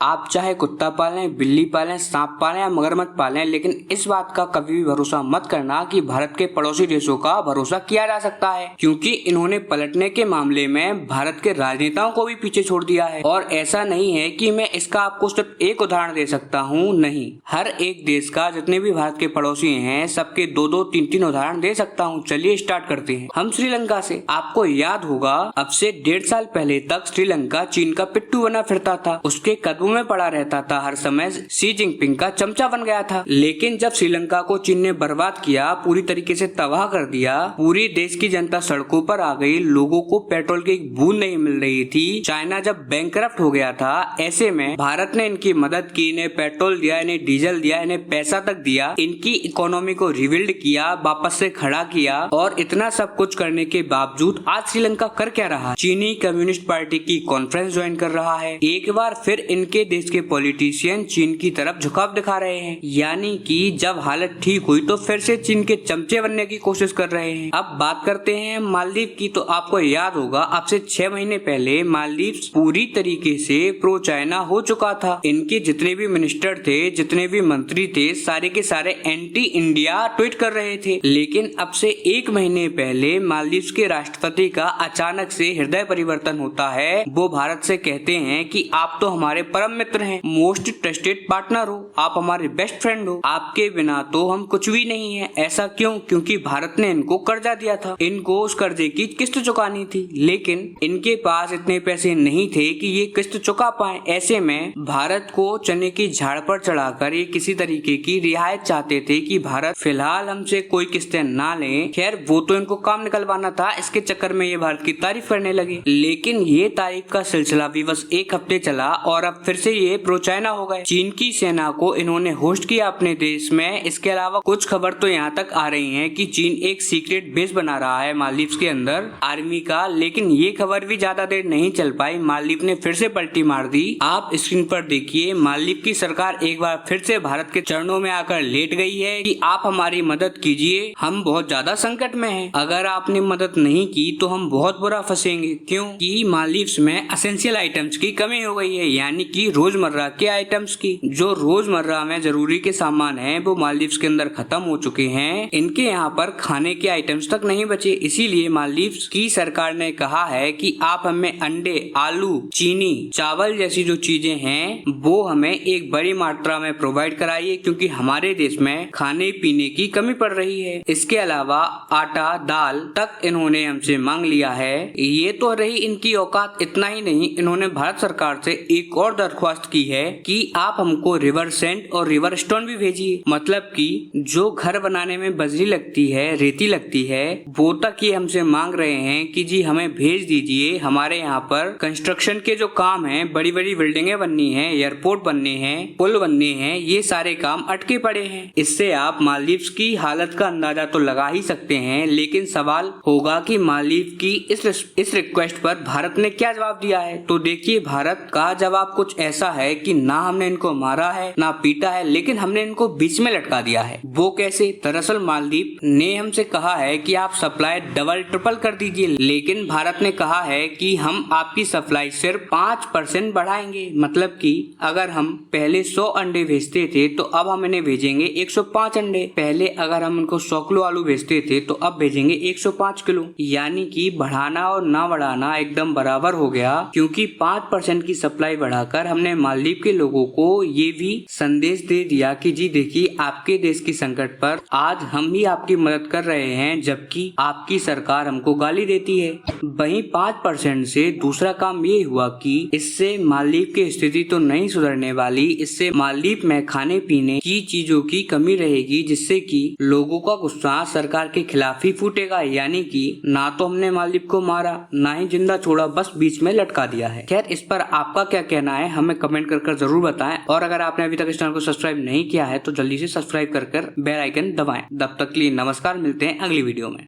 आप चाहे कुत्ता पालें, बिल्ली पालें, सांप पालें या मगरमच्छ पालें, लेकिन इस बात का कभी भी भरोसा मत करना कि भारत के पड़ोसी देशों का भरोसा किया जा सकता है, क्योंकि इन्होंने पलटने के मामले में भारत के राजनेताओं को भी पीछे छोड़ दिया है। और ऐसा नहीं है कि मैं इसका आपको सिर्फ एक उदाहरण दे सकता हूँ, नहीं, हर एक देश का जितने भी भारत के पड़ोसी हैं सबके दो दो तीन तीन उदाहरण दे सकता हूँ। चलिए स्टार्ट करते हैं हम श्रीलंका से। आपको याद होगा अब से 1.5 साल पहले तक श्रीलंका चीन का पिट्ठू बना फिरता था, उसके कदमों में पड़ा रहता था, हर समय शी जिनपिंग का चमचा बन गया था। लेकिन जब श्रीलंका को चीन ने बर्बाद किया, पूरी तरीके से तबाह कर दिया, पूरी देश की जनता सड़कों पर आ गई, लोगों को पेट्रोल की एक बूंद नहीं मिल रही थी, चाइना जब बैंकरप्ट हो गया था, ऐसे में भारत ने इनकी मदद की, इन्हें पेट्रोल दिया, इन्हें डीजल दिया, इन्हें पैसा तक दिया, इनकी इकोनॉमी को रिबिल्ड किया, वापस से खड़ा किया। और इतना सब कुछ करने के बावजूद आज श्रीलंका कर क्या रहा है? चीनी कम्युनिस्ट पार्टी की कॉन्फ्रेंस ज्वाइन कर रहा है। एक बार फिर इनके देश के पॉलिटिशियन चीन की तरफ झुकाव दिखा रहे हैं, यानी कि जब हालत ठीक हुई तो फिर से चीन के चमचे बनने की कोशिश कर रहे हैं। अब बात करते हैं मालदीव की। तो आपको याद होगा अब से 6 महीने पहले मालदीव पूरी तरीके से प्रो चाइना हो चुका था। इनके जितने भी मिनिस्टर थे, जितने भी मंत्री थे, सारे के सारे एंटी इंडिया ट्वीट कर रहे थे। लेकिन अब से 1 महीने पहले मालदीव के राष्ट्रपति का अचानक से हृदय परिवर्तन होता है। वो भारत से कहते हैं कि आप तो हमारे परम मित्र हैं, मोस्ट ट्रस्टेड पार्टनर हो, आप हमारे बेस्ट फ्रेंड हो, आपके बिना तो हम कुछ भी नहीं है। ऐसा क्यों? क्योंकि भारत ने इनको कर्जा दिया था, इनको उस कर्जे की किस्त चुकानी थी, लेकिन इनके पास इतने पैसे नहीं थे कि ये किस्त चुका पाए। ऐसे में भारत को चने की झाड़ पर चढ़ाकर ये किसी तरीके की रियायत चाहते थे कि भारत फिलहाल हमसे कोई किस्तें ना ले। खैर वो तो इनको काम निकलवाना था, इसके चक्कर में ये भारत की तारीफ करने लगे। लेकिन ये तारीफ का सिलसिला भी बस 1 हफ्ते चला और अब फिर से ये प्रो चाइना हो गए। चीन की सेना को इन्होंने होस्ट किया अपने देश में। इसके अलावा कुछ खबर तो यहाँ तक आ रही है कि चीन एक सीक्रेट बेस बना रहा है मालदीव के अंदर आर्मी का। लेकिन ये खबर भी ज्यादा देर नहीं चल पाई, मालदीव ने फिर से पलटी मार दी। आप स्क्रीन पर देखिए, मालदीव की सरकार एक बार फिर से भारत के चरणों में आकर लेट गई है कि आप हमारी मदद कीजिए, हम बहुत ज्यादा संकट में हैं। अगर आपने मदद नहीं की तो हम बहुत बुरा फंसेंगे। क्यों? कि मालदीव में एसेंशियल आइटम्स की कमी हो गई है, यानी कि रोजमर्रा के आइटम्स की। जो रोजमर्रा में जरूरी के सामान हैं वो मालदीव के अंदर खत्म हो चुके हैं। इनके यहाँ पर खाने के आइटम्स तक नहीं बचे। इसीलिए मालदीव की सरकार ने कहा है कि आप हमें अंडे, आलू, चीनी, चावल जैसी जो चीजें हैं वो हमें एक बड़ी मात्रा में प्रोवाइड कराइए, क्योंकि हमारे देश में खाने पीने की कमी पड़ रही है। इसके अलावा आटा, दाल तक इन्होंने हमसे मांग लिया है। ये तो रही इनकी औकात। इतना ही नहीं, इन्होंने भारत सरकार से एक और दरख्वास्त की है कि आप हमको रिवर सेंट और रिवर स्टोन भी भेजिए। मतलब कि जो घर बनाने में बजरी लगती है, रेती लगती है, वो तक ये हमसे मांग रहे हैं कि जी हमें भेज दीजिए। हमारे यहाँ पर कंस्ट्रक्शन के जो काम हैं, बड़ी बड़ी बिल्डिंगें बननी है, एयरपोर्ट बनने हैं, पुल बनने हैं, ये सारे काम अटके पड़े हैं। इससे आप मालदीव की हालत का अंदाजा तो लगा ही सकते हैं। लेकिन सवाल होगा कि मालदीव की इस रिक्वेस्ट पर भारत ने क्या जवाब दिया है। तो देखिए, भारत का जवाब कुछ ऐसा है कि ना हमने इनको मारा है, ना पीटा है, लेकिन हमने इनको बीच में लटका दिया है। वो कैसे? दरअसल मालदीव ने हमसे कहा है कि आप सप्लाई डबल ट्रिपल कर दीजिए, लेकिन भारत ने कहा है कि हम आपकी सप्लाई सिर्फ 5% बढ़ाएंगे। मतलब कि अगर हम पहले 100 अंडे भेजते थे तो अब हम इन्हें भेजेंगे 105 अंडे। पहले अगर हम इनको 100 किलो आलू भेजते थे तो अब भेजेंगे 105 किलो। यानी कि बढ़ाना और ना बढ़ाना एकदम बराबर हो गया, क्योंकि 5% की सप्लाई बढ़ाकर हमने मालदीव के लोगों को ये भी संदेश दे दिया कि जी देखिए, आपके देश की संकट पर आज हम ही आपकी मदद कर रहे हैं, जबकि आपकी सरकार हमको गाली देती है। वहीं 5% से दूसरा काम ये हुआ कि इससे मालदीव की स्थिति तो नहीं सुधरने वाली, इससे मालदीव में खाने पीने की चीजों की कमी रहेगी, जिससे कि लोगों का गुस्सा सरकार के खिलाफ ही फूटेगा। यानी कि ना तो हमने मालदीव को मारा, ना ही जिंदा छोड़ा, बस बीच में लटका दिया है। खैर, इस पर आपका क्या कहना है हमें कमेंट कर जरूर बताएं। और अगर आपने अभी तक इस चैनल को सब्सक्राइब नहीं किया है तो जल्दी से सब्सक्राइब कर बेल आइकन दबाएं। तब तक के लिए नमस्कार, मिलते हैं अगली वीडियो में।